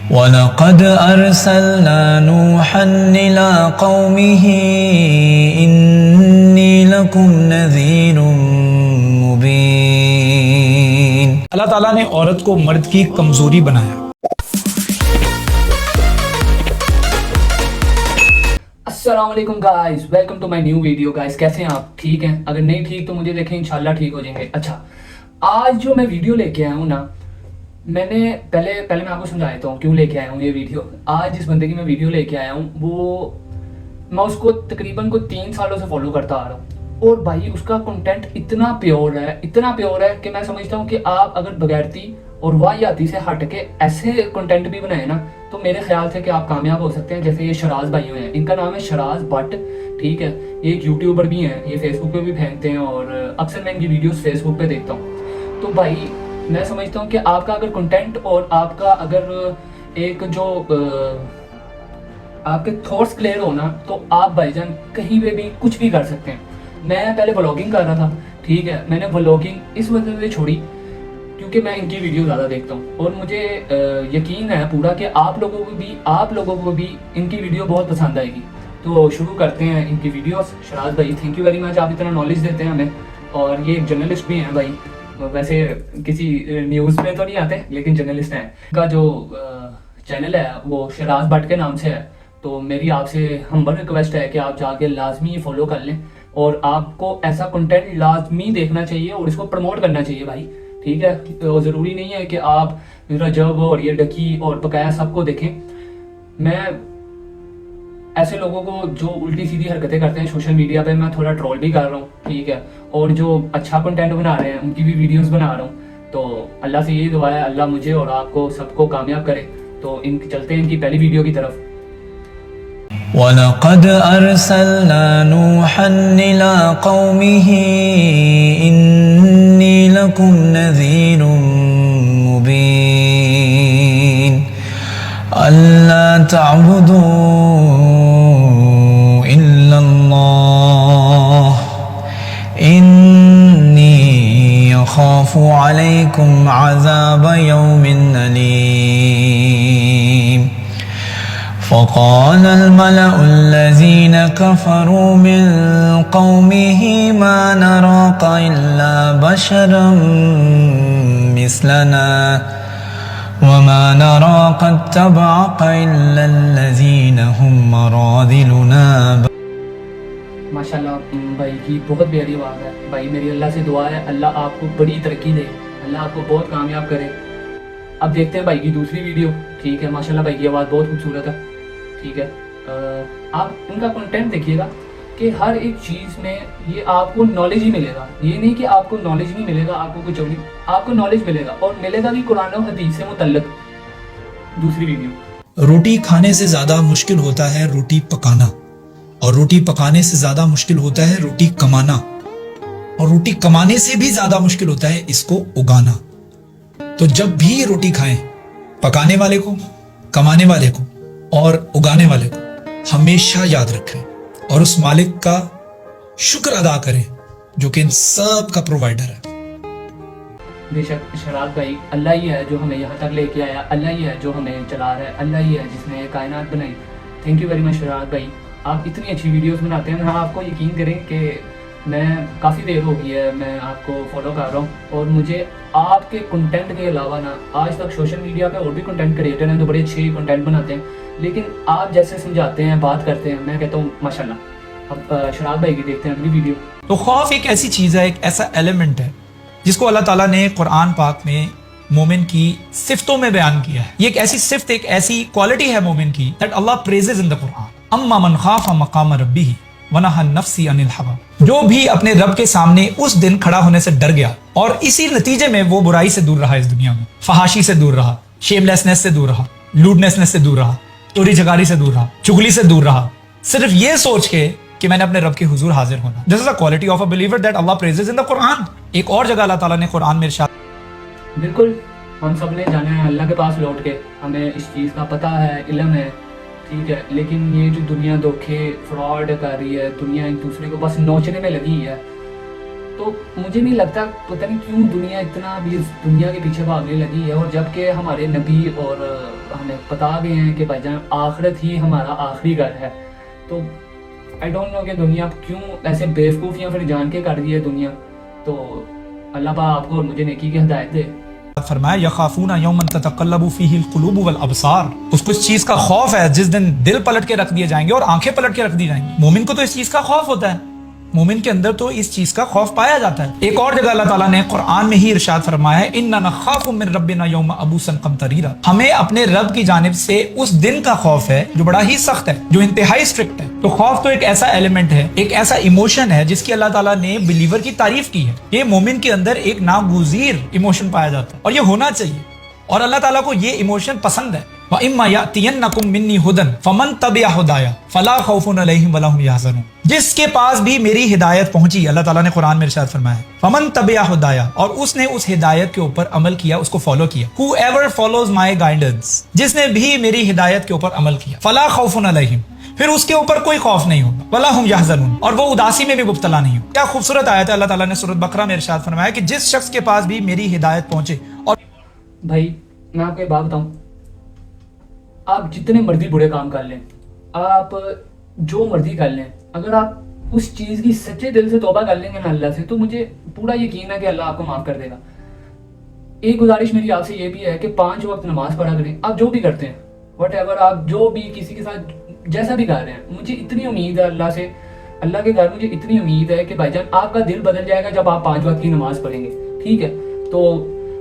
وَلَقَدْ أَرْسَلْنَا نُوحًا إِلَىٰ قَوْمِهِ إِنِّي لَكُمْ نَذِيرٌ مُبِينٌ۔ اللہ تعالیٰ نے عورت کو مرد کی کمزوری بنایا۔ السلام علیکم guys, welcome to my new video. Guys کیسے ہیں آپ؟ ٹھیک ہیں؟ اگر نہیں ٹھیک تو مجھے دیکھیں، انشاءاللہ ٹھیک ہو جائیں گے۔ اچھا، آج جو میں ویڈیو لے کے آیا ہوں نا، میں نے پہلے میں آپ کو سمجھا دیتا ہوں کیوں لے کے آیا ہوں یہ ویڈیو۔ آج جس بندے کی میں ویڈیو لے کے آیا ہوں میں اس کو تقریباً 3 سالوں سے فالو کرتا آ رہا ہوں، اور بھائی اس کا کنٹینٹ اتنا پیور ہے کہ میں سمجھتا ہوں کہ آپ اگر بغیرتی اور واہیاتی سے ہٹ کے ایسے کنٹینٹ بھی بنائے نا تو میرے خیال سے کہ آپ کامیاب ہو سکتے ہیں۔ جیسے یہ شراز بھائی ہیں، ان کا نام ہے شراز بٹ، ٹھیک ہے؟ یہ ایک یوٹیوبر بھی ہیں، یہ فیس بک پہ بھی پھینکتے ہیں اور اکثر میں ان کی ویڈیوز فیس بک پہ دیکھتا ہوں۔ تو بھائی میں سمجھتا ہوں کہ آپ کا اگر کنٹینٹ اور آپ کا اگر ایک جو آپ کے تھاٹس کلیئر ہونا تو آپ بھائی جان کہیں پہ بھی کچھ بھی کر سکتے ہیں۔ میں پہلے بلاگنگ کر رہا تھا، ٹھیک ہے؟ میں نے بلاگنگ اس وجہ سے چھوڑی کیونکہ میں ان کی ویڈیو زیادہ دیکھتا ہوں، اور مجھے یقین ہے پورا کہ آپ لوگوں کو بھی ان کی ویڈیو بہت پسند آئے گی۔ تو شروع کرتے ہیں ان کی ویڈیوز۔ شراز بھائی تھینک یو ویری مچ، آپ اتنا نالج دیتے ہیں ہمیں، اور یہ ایک جرنلسٹ بھی ہیں بھائی، ویسے کسی نیوز میں تو نہیں آتے لیکن جرنلسٹ ہیں۔ ان کا جو چینل ہے وہ شراز بٹ کے نام سے ہے، تو میری آپ سے ہمبل ریکویسٹ ہے کہ آپ جا کے لازمی فالو کر لیں، اور آپ کو ایسا کنٹینٹ لازمی دیکھنا چاہیے اور اس کو پروموٹ کرنا چاہیے بھائی، ٹھیک ہے؟ ضروری نہیں ہے کہ آپ رجب اور یہ ڈکی اور بقایا سب کو دیکھیں۔ میں ایسے لوگوں کو جو الٹی سیدھی حرکتیں کرتے ہیں سوشل میڈیا پہ میں تھوڑا ٹرول بھی کر رہا ہوں، ٹھیک ہے؟ اور جو اچھا کنٹینٹ بنا رہے ہیں ان کی بھی ویڈیوز بنا رہا ہوں۔ تو اللہ سے یہی دعا ہے اللہ مجھے اور آپ کو سب کو کامیاب کرے۔ تو چلتے ہیں ان کی پہلی ویڈیو کی طرف۔ وَلَقَدْ أَرْسَلْنَا نُوحًا إِلَىٰ قَوْمِهِ إِنِّي لَكُمْ نَذِيرٌ مُبِينٌ أَلَّا تَعْبُدُوا إِلَّا اللَّهَ إِنِّي أَخَافُ عَلَيْكُمْ عَذَابَ يَوْمٍ أَلِيمٍ فقال الملأ الذين كفروا من قومه ما نراك إلا بشرا مثلنا وما نراك اتبعك إلا الذين هم أراذلنا۔ ماشاءاللہ بھائی کی بہت پیاری آواز ہے بھائی، میری اللہ سے دعا ہے اللہ آپ کو بڑی ترقی دے، اللہ آپ کو بہت کامیاب کرے۔ اب دیکھتے ہیں بھائی کی دوسری ویڈیو، ٹھیک ہے؟ ماشاءاللہ بھائی کی آواز بہت خوبصورت ہے، ٹھیک ہے؟ آپ ان کا کنٹینٹ دیکھیے گا کہ ہر ایک چیز میں یہ آپ کو نالج ہی ملے گا، یہ نہیں کہ آپ کو نالج نہیں ملے گا، آپ کو کچھ نہیں، آپ کو نالج ملے گا، اور ملے گا بھی قرآن و حدیث سے متعلق۔ دوسری ویڈیو۔ روٹی کھانے سے زیادہ مشکل ہوتا ہے روٹی پکانا، اور روٹی پکانے سے زیادہ مشکل ہوتا ہے روٹی کمانا، اور روٹی کمانے سے بھی زیادہ مشکل ہوتا ہے اس کو اگانا۔ تو جب بھی روٹی کھائیں، پکانے والے کو، کمانے والے کو اور اگانے والے کو ہمیشہ یاد رکھیں، اور اس مالک کا شکر ادا کریں جو کہ ان سب کا پرووائڈر ہے۔ بے شک شراز بھائی، اللہ ہی ہے جو ہمیں یہاں تک لے کے آیا، اللہ ہی ہے جو ہمیں چلا رہا ہے، اللہ ہی ہے جس نے یہ کائنات بنائی۔ Thank you very much Shiraz بھائی، آپ اتنی اچھی ویڈیوز بناتے ہیں۔ ہاں، آپ کو یقین کریں کہ میں کافی دیر ہو گئی ہے میں آپ کو فالو کر رہا ہوں، اور مجھے آپ کے کنٹینٹ کے علاوہ نا آج تک سوشل میڈیا پہ اور بھی کنٹینٹ کریٹر ہیں تو بڑے اچھے کنٹینٹ بناتے ہیں، لیکن آپ جیسے سمجھاتے ہیں، بات کرتے ہیں، میں کہتا ہوں ماشاءاللہ۔ اب شراز بھائی کی دیکھتے ہیں اگلی ویڈیو۔ تو خوف ایک ایسی چیز ہے، ایک ایسا ایلیمنٹ ہے جس کو اللہ تعالیٰ نے قرآن پاک میں مومن کی صفتوں میں بیان کیا ہے۔ یہ ایک ایسی صفت، ایک ایسی کوالٹی ہے مومن کی that Allah praises in the Quran۔ اما من خاف مقام ربہ ونہى النفس عن الہوى، جو بھی اپنے رب کے سامنے اس دن کھڑا ہونے سے ڈر گیا اور اسی نتیجے میں وہ برائی سے دور رہا، اس دنیا میں فحاشی سے دور رہا، شیم لیسنس سے دور رہا، لوڈنس سے دور رہا، چوری چکاری سے دور رہا، چغلی سے دور رہا، صرف یہ سوچ کے کہ میں نے اپنے رب کے حضور حاضر ہونا۔ This is the quality of a believer that Allah praises in the Quran۔ ایک اور جگہ اللہ تعالیٰ نے قرآن میں ارشاد، بالکل ہم سب نے جانا ہے اللہ کے پاس لوٹ کے، ہمیں اس چیز کا پتہ ہے، علم ہے، ٹھیک ہے؟ لیکن یہ جو دنیا دھوکے فراڈ کر رہی ہے، دنیا ایک دوسرے کو بس نوچنے میں لگی ہے، تو مجھے نہیں لگتا پتہ نہیں کیوں دنیا اتنا بھی اس دنیا کے پیچھے بھاگنے لگی ہے، اور جب کہ ہمارے نبی اور ہمیں بتا گئے ہیں کہ بھائی جان آخرت ہی ہمارا آخری گھر ہے. تو آئی ڈونٹ نو کہ دنیا کیوں ایسے بیوقوفیاں پھر جان کے کر رہی ہے دنیا. تو اللہ پاک آپ کو اور مجھے نیکی کی ہدایت دے. فرمایا یخافون یوما تتقلب فیہ القلوب والابصار. اس کو اس چیز کا خوف ہے جس دن دل پلٹ کے رکھ دیے جائیں گے اور آنکھیں پلٹ کے رکھ دی جائیں گی. مومن کو تو اس چیز کا خوف ہوتا ہے, مومن کے اندر تو اس چیز کا خوف پایا جاتا ہے. ایک اور جگہ اللہ تعالیٰ نے قرآن میں ہی ارشاد فرمایا ہے اِنَّا نَخَافُ مِن رَبِّنَا يَوْمَ عَبُوسًا قَمْطَرِيرًا. ہمیں اپنے رب کی جانب سے اس دن کا خوف ہے جو بڑا ہی سخت ہے, جو انتہائی اسٹرکٹ ہے. تو خوف تو ایک ایسا ایلیمنٹ ہے, ایک ایسا ایموشن ہے جس کی اللہ تعالیٰ نے بلیور کی تعریف کی ہے. یہ مومن کے اندر ایک ناگزیر ایموشن پایا جاتا ہے اور یہ ہونا چاہیے, اور اللہ تعالیٰ کو یہ ایموشن پسند ہے. وَإِمَّا يَأْتِيَنَّكُم مِّنِّي هُدًى فَمَن تَبِعَ هُدَايَ فَلَا خَوْفٌ عَلَيْهِمْ وَلَا هُمْ يَحْزَنُونَ. جس کے پاس بھی میری ہدایت پہنچی, اللہ تعالیٰ نے قرآن میں ارشاد فرمایا ہے فَمَن تَبِعَ هُدَايَ, اور اس نے اس ہدایت کے اوپر عمل کیا, اس کو فالو کیا. Whoever follows my guidance, جس نے بھی میری ہدایت کے اوپر عمل کیا, فَلَا خَوْفٌ عَلَيْهِمْ, پھر اس کے اوپر کوئی خوف نہیں ہوگا, وَلَا هُمْ يَحْزَنُونَ, اور وہ اداسی میں بھی مبتلا نہیں ہوگا. کیا خوبصورت آیت ہے. اللہ تعالیٰ نے سورۃ بقرہ میں ارشاد فرمایا کہ جس شخص کے پاس بھی میری ہدایت پہنچے. اور بھائی میں آپ کو ایک بات بتاؤں, آپ جتنے مرضی برے کام کر لیں, آپ جو مرضی کر لیں, اگر آپ اس چیز کی سچے دل سے توبہ کر لیں گے نا اللہ سے, تو مجھے پورا یقین ہے کہ اللہ آپ کو معاف کر دے گا. ایک گزارش میری آپ سے یہ بھی ہے کہ 5 وقت نماز پڑھا کریں. آپ جو بھی کرتے ہیں, وٹ ایور, آپ جو بھی کسی کے ساتھ جیسا بھی کر رہے ہیں, مجھے اتنی امید ہے اللہ سے, اللہ کے گھر مجھے اتنی امید ہے کہ بھائی جان آپ کا دل بدل جائے گا جب آپ 5 وقت کی نماز پڑھیں گے. ٹھیک ہے, تو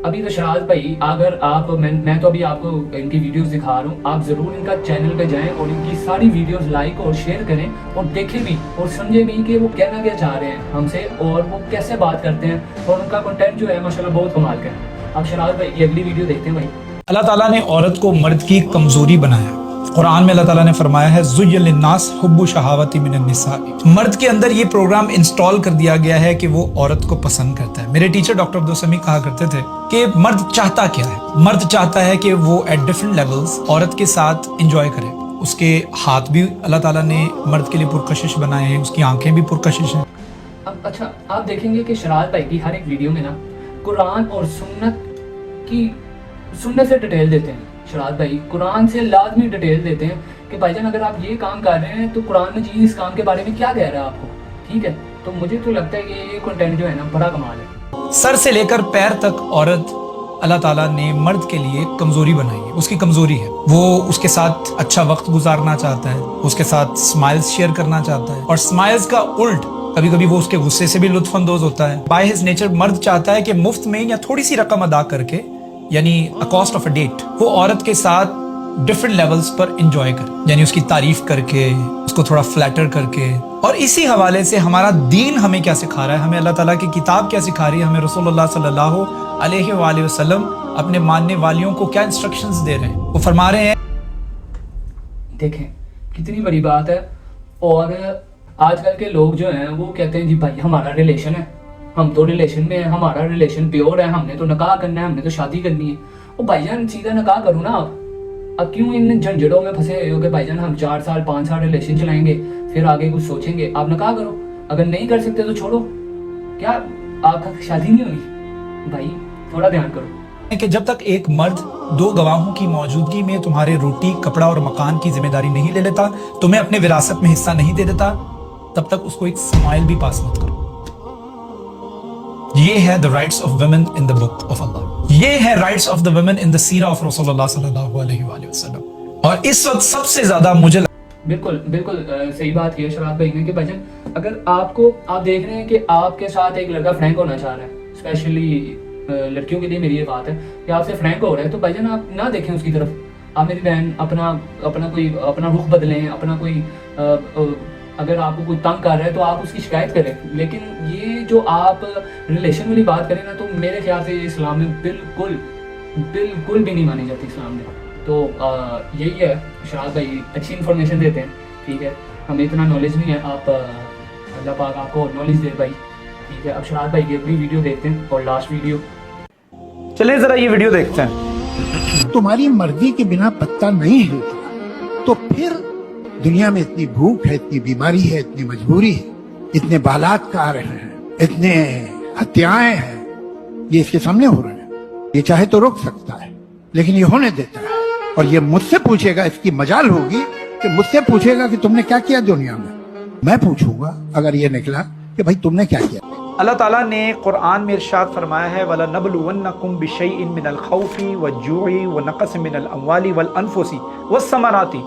ابھی تو شراز بھائی, اگر آپ میں تو ابھی آپ کو ان کی ویڈیوز دکھا رہا ہوں, آپ ضرور ان کا چینل پہ جائیں اور ان کی ساری ویڈیوز لائک اور شیئر کریں, اور دیکھیں بھی اور سمجھیں بھی کہ وہ کہنا کیا چاہ رہے ہیں ہم سے, اور وہ کیسے بات کرتے ہیں, اور ان کا کنٹینٹ جو ہے ماشاءاللہ بہت کمال کا ہے. آپ شراز بھائی کی اگلی ویڈیو دیکھتے ہیں. بھائی اللہ تعالیٰ نے عورت کو مرد کی کمزوری بنایا. قرآن میں اللہ تعالیٰ نے فرمایا ہے زُيِّنَ لِلنَّاسِ حُبُّ الشَّهَوَاتِ مِنَ النِّسَاءِ. مرد کے اندر یہ پروگرام انسٹال کر دیا گیا ہے کہ وہ عورت کو پسند کرتا ہے. میرے ٹیچر ڈاکٹر عبدالسمیع کہا کرتے تھے کہ مرد چاہتا کیا ہے. مرد چاہتا ہے کہ وہ ایٹ ڈفرنٹ لیولز عورت کے ساتھ انجوائے کرے. اس کے ہاتھ بھی اللہ تعالیٰ نے مرد کے لیے پرکشش بنائے ہیں, اس کی آنکھیں بھی پرکشش ہیں. اب اچھا آپ دیکھیں گے کہ شراز بھائی کی ہر ایک ویڈیو میں نا قرآن اور سنت سے ڈیٹیل دیتے ہیں. شراز بھائی قرآن سے لازمی ڈیٹیل دیتے ہیں کہ بھائی جان اگر آپ یہ کام کر رہے ہیں تو قرآن میں جی اس کام کے بارے میں کیا کہہ رہا ہے آپ کو. ٹھیک ہے, تو مجھے تو لگتا ہے کہ یہ کنٹینٹ جو ہے نا بڑا کمال ہے. سر سے لے کر پیر تک عورت اللہ تعالیٰ نے مرد کے لیے کمزوری بنائی ہے. اس کی کمزوری ہے, وہ اس کے ساتھ اچھا وقت گزارنا چاہتا ہے, اس کے ساتھ سمائلز شیئر کرنا چاہتا ہے, اور سمائلز کا الٹ کبھی کبھی وہ اس کے غصے سے بھی لطف اندوز ہوتا ہے. بائی ہز نیچر مرد چاہتا ہے کہ مفت میں یا تھوڑی سی رقم ادا کر کے, یعنی کاسٹ آف اے ڈیٹ, وہ عورت کے ساتھ ڈفرنٹ لیولز پر انجوائے کرے, یعنی اس کی تعریف کر کے, اس کو تھوڑا فلیٹر کر کے. اور اسی حوالے سے ہمارا دین ہمیں کیا سکھا رہا ہے, ہمیں اللہ تعالیٰ کی کتاب کیا سکھا رہی ہے, ہمیں رسول اللہ صلی اللہ علیہ وآلہ وسلم اپنے ماننے والیوں کو کیا انسٹرکشنز دے رہے ہیں. وہ فرما رہے ہیں, دیکھیں کتنی بڑی بات ہے. اور آج کل کے لوگ جو ہیں وہ کہتے ہیں جی بھائی ہمارا ریلیشن ہے, ہم تو ریلیشن میں ہیں, ہمارا ریلیشن پیور ہے, ہم نے تو نکاح کرنا ہے, ہم نے تو شادی کرنی ہے. وہ بھائی جان سیدھا نکاح کرو نا. اب کیوں ان جھنجھڑوں میں پھنسے ہوئے ہو کہ بھائی جان ہم 4 سال 5 سال ریلیشن چلائیں گے, پھر آگے کچھ سوچیں گے. آپ نکاح کرو, اگر نہیں کر سکتے تو چھوڑو. کیا آپ کا شادی نہیں ہوگی؟ بھائی تھوڑا دھیان کرو کہ جب تک ایک مرد 2 گواہوں کی موجودگی میں تمہارے روٹی, کپڑا اور مکان کی ذمہ داری نہیں لے لیتا, تمہیں اپنے وراثت میں حصہ نہیں دے دیتا, تب تک اس کو ایک سمائل بھی پاس مت کرو. یہ ہے the rights of women in the book of Allah. یہ ہے rights of the women in the سیرہ of رسول اللہ صلی اللہ علیہ وآلہ وسلم. اور اس وقت سب سے زیادہ مجھے بالکل صحیح بات کی ہے شراز بھائی نے کہ بھائی جان اگر آپ دیکھ رہے ہیں کہ آپ کے ساتھ ایک لڑکا فرینک ہونا چاہ رہا ہے, اسپیشلی لڑکیوں کے لیے میری یہ بات ہے کہ آپ سے فرینک ہو رہا ہے, تو بھائی جان آپ نہ دیکھیں اس کی طرف. آپ میری بہن اپنا رخ بدلیں, اپنا کوئی اگر آپ کو کوئی تنگ کر رہا ہے تو آپ اس کی شکایت کریں. لیکن یہ جو آپ ریلیشن والی بات کریں نا, تو میرے خیال سے اسلام میں بالکل بھی نہیں مانی جاتی اسلام میں. تو یہی ہے شراز بھائی اچھی انفارمیشن دیتے ہیں. ٹھیک ہے, ہمیں اتنا نالج نہیں ہے, آپ اللہ پاک آپ کو نالج دے بھائی. ٹھیک ہے, اب شراز بھائی کی اگلی ویڈیو دیکھتے ہیں, اور لاسٹ ویڈیو. چلیں ذرا یہ ویڈیو دیکھتے ہیں. تمہاری مرضی کے بنا پتہ نہیں ہلتا, تو پھر دنیا میں اتنی بھوک ہے, اتنی بیماری ہے, اتنی مجبوری ہے, اتنے بالات آ رہے ہیں, اتنے ہتیائیں ہیں, یہ اس کے سامنے ہو رہے ہیں. یہ چاہے تو روک سکتا ہے, لیکن یہ ہونے دیتا ہے. اور یہ مجھ سے پوچھے گا, اس کی مجال ہوگی کہ مجھ سے پوچھے گا کہ تم نے کیا کیا دنیا میں. میں پوچھوں گا اگر یہ نکلا کہ بھائی تم نے کیا کیا. اللہ تعالیٰ نے قرآن میں ارشاد فرمایا ہے وَلَنَبْلُوَنَّكُمْ بِشَيْءٍ مِّنَ الْخَوْفِ وَالْجُوعِ وَنَقْصٍ مِّنَ الْأَمْوَالِ وَالْأَنفُسِ وَالثَّمَرَاتِ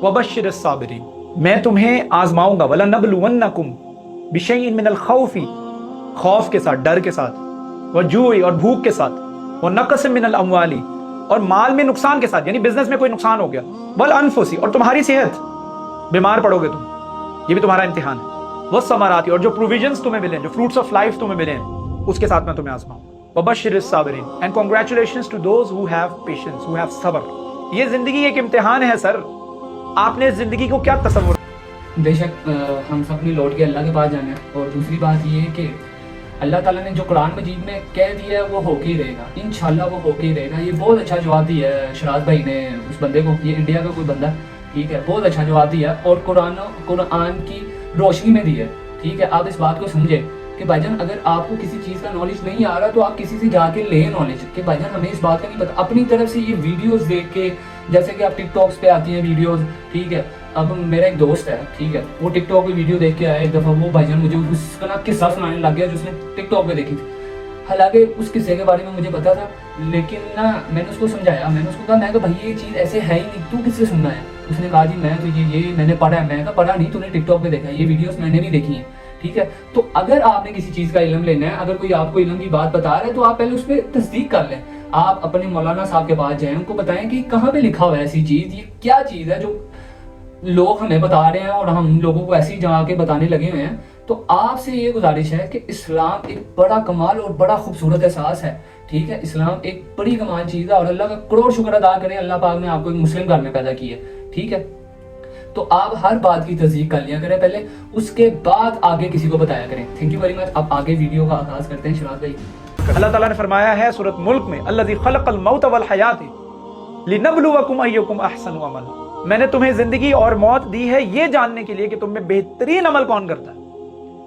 وَبَشِّرِ الصَّابِرِينَ. میں تمہیں آزماؤں گا. وَلَنَبْلُوَنَّكُمْ بِشَيْءٍ مِّنَ الْخَوْفِ, خوف کے ساتھ, ڈر کے ساتھ, وَالْجُوعِ اور بھوک کے ساتھ, وَنَقْصٍ مِّنَ الْأَمْوَالِ اور مال میں نقصان کے ساتھ, یعنی بزنس میں کوئی نقصان ہو گیا, وَالْأَنفُسِ اور تمہاری صحت, بیمار پڑو گے تم, یہ بھی تمہارا امتحان ہے, وہ ثمرات اور جو پروویژنز تمہیں ملیں, جو فروٹس آف لائف تمہیں ملیں, اس کے ساتھ میں تمہیں آزماؤں. وبشر الصابرین, and congratulations to those who have patience, who have صبر. یہ زندگی ایک امتحان ہے سر, آپ نے اس زندگی کو کیا تصور. بے شک ہم سب نے لوٹ کے اللہ کے پاس جانا ہے. اور دوسری بات یہ ہے کہ اللہ تعالیٰ نے جو قرآن مجید میں کہہ دیا ہے وہ ہو کے ہی رہے گا, انشاءاللہ وہ ہو کے ہی رہے گا. یہ بہت اچھا جواب دیا ہے شراز بھائی نے اس بندے کو, یہ انڈیا کا کوئی بندہ, ٹھیک ہے, بہت اچھا جواب دیا اور قرآن کی روشنی میں دی ہے. ٹھیک ہے, آپ اس بات کو سمجھے کہ بھائی جان اگر آپ کو کسی چیز کا نالج نہیں آ رہا تو آپ کسی سے جا کے لیں نالج, کہ بھائی جان ہمیں اس بات کا نہیں پتا. اپنی طرف سے یہ ویڈیوز دیکھ کے, جیسے کہ آپ ٹک ٹاکس پہ آتی ہیں ویڈیوز, ٹھیک ہے, اب میرا ایک دوست ہے, ٹھیک ہے, وہ ٹک ٹاک پہ ویڈیو دیکھ کے آیا ایک دفعہ, وہ بھائی جان مجھے اس کا نا قصہ سنانے لگ گیا جو اس نے ٹک ٹاک پہ دیکھی تھی. حالانکہ اس قصے کے بارے میں مجھے پتا تھا, لیکن نا میں نے اس کو سمجھایا, میں نے اس کو کہا, میں کہا بھائی یہ چیز ایسے ہے ہی نہیں, تو کس سے سننا ہے. اس نے کہا جی میں تو یہ میں نے پڑھا ہے. میں کہا پڑھا نہیں, تو نے ٹک ٹاک پہ دیکھا, یہ ویڈیوز میں نے بھی دیکھی ہیں. ٹھیک ہے, تو اگر آپ نے کسی چیز کا علم لینا ہے, اگر کوئی آپ کو علم کی بات بتا رہا ہے تو آپ پہلے اس پہ تصدیق کر لیں. آپ اپنے مولانا صاحب کے پاس جائیں, ان کو بتائیں کہ کہاں پہ لکھا ہوا ہے ایسی چیز, یہ کیا چیز ہے جو لوگ ہمیں بتا رہے ہیں اور ہم لوگوں کو ایسی جگہ کے بتانے لگے ہوئے ہیں. تو آپ سے یہ گزارش ہے کہ اسلام ایک بڑا کمال اور بڑا خوبصورت احساس ہے. ٹھیک ہے, اسلام ایک بڑی کمال چیز ہے اور اللہ کا کروڑ شکر ادا کریں, اللہ پاک نے آپ کو ایک مسلم گھر میں پیدا کی ہے. ٹھیک ہے, تو آپ ہر بات کی تصدیق کر لیا کریں پہلے, اس کے بعد آگے کسی کو بتایا کریں. Thank you very much. اب آگے ویڈیو کا آغاز کرتے ہیں. شراز بھائی, اللہ تعالیٰ نے فرمایا ہے سورۃ ملک میں الذی خلق الموت والحیات لنبلوکم ایکم احسن عملا, میں نے تمہیں زندگی اور موت دی ہے یہ جاننے کے لیے کہ تم میں بہترین عمل کون کرتا ہے.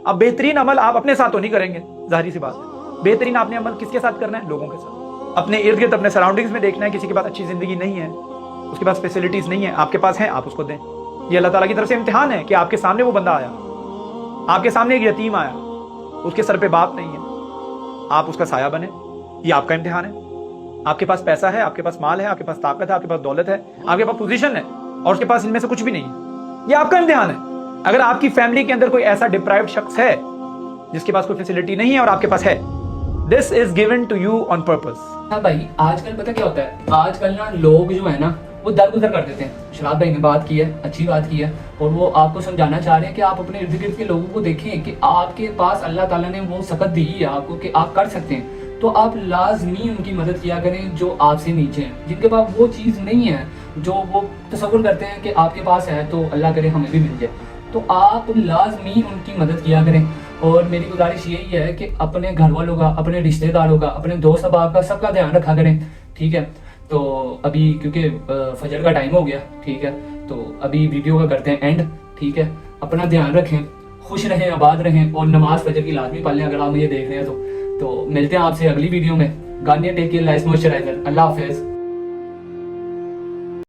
اب بہترین عمل آپ اپنے ساتھ تو نہیں کریں گے, ظاہری سی بات ہے. بہترین آپ نے عمل کس کے ساتھ کرنا ہے؟ لوگوں کے ساتھ. اپنے ارد گرد اپنے سراؤنڈنگز میں دیکھنا ہے, کسی کے پاس اچھی زندگی نہیں ہے, اس کے پاس فیسلٹیز نہیں ہے, آپ کے پاس ہیں, آپ اس کو دیں. یہ اللہ تعالیٰ کی طرف سے امتحان ہے کہ آپ کے سامنے وہ بندہ آیا, آپ کے سامنے ایک یتیم آیا, اس کے سر پہ باپ نہیں ہے, آپ اس کا سایہ بنے, یہ آپ کا امتحان ہے. آپ کے پاس پیسہ ہے, آپ کے پاس مال ہے, آپ کے پاس طاقت ہے, آپ کے پاس دولت ہے, آپ کے پاس پوزیشن ہے, اور اس کے پاس ان میں سے کچھ بھی نہیں ہے, یہ آپ کا امتحان ہے. اگر آپ کی فیملی کے اندر کوئی ایسا ڈپرائیوڈ شخص ہے جس کے پاس کوئی فیسلٹی نہیں ہے اور آپ کے پاس ہے, this is given to you on purpose. ہاں بھائی, آج کل پتہ کیا ہوتا ہے, آج کل نا لوگ جو ہے نا وہ درگزر کر دیتے ہیں. شراز بھائی نے بات کی ہے, اچھی بات کی ہے, اور وہ آپ کو سمجھانا چاہ رہے ہیں کہ آپ اپنے ارد گرد کے لوگوں کو دیکھیں کہ آپ کے پاس اللہ تعالیٰ نے وہ سکت دی ہے آپ کو کہ آپ کر سکتے ہیں, تو آپ لازمی ان کی مدد کیا کریں جو آپ سے نیچے ہیں, جن کے پاس وہ چیز نہیں ہے جو وہ تصور کرتے ہیں کہ آپ کے پاس ہے تو اللہ کرے ہمیں بھی مل جائے, تو آپ لازمی ان کی مدد کیا کریں. اور میری گزارش یہی ہے کہ اپنے گھر والوں کا, اپنے رشتہ داروں کا, اپنے دوست احباب کا, سب کا دھیان رکھا کریں. ٹھیک ہے, تو ابھی کیونکہ فجر کا ٹائم ہو گیا, ٹھیک ہے, تو ابھی ویڈیو کا کرتے ہیں اینڈ. ٹھیک ہے, اپنا دھیان رکھیں, خوش رہیں, آباد رہیں, اور نماز فجر کی لازمی پڑھ لیں اگر آپ مجھے دیکھ رہے ہیں تو. ملتے ہیں آپ سے اگلی ویڈیو میں. Garnier take care life moisturiser. اللہ حافظ.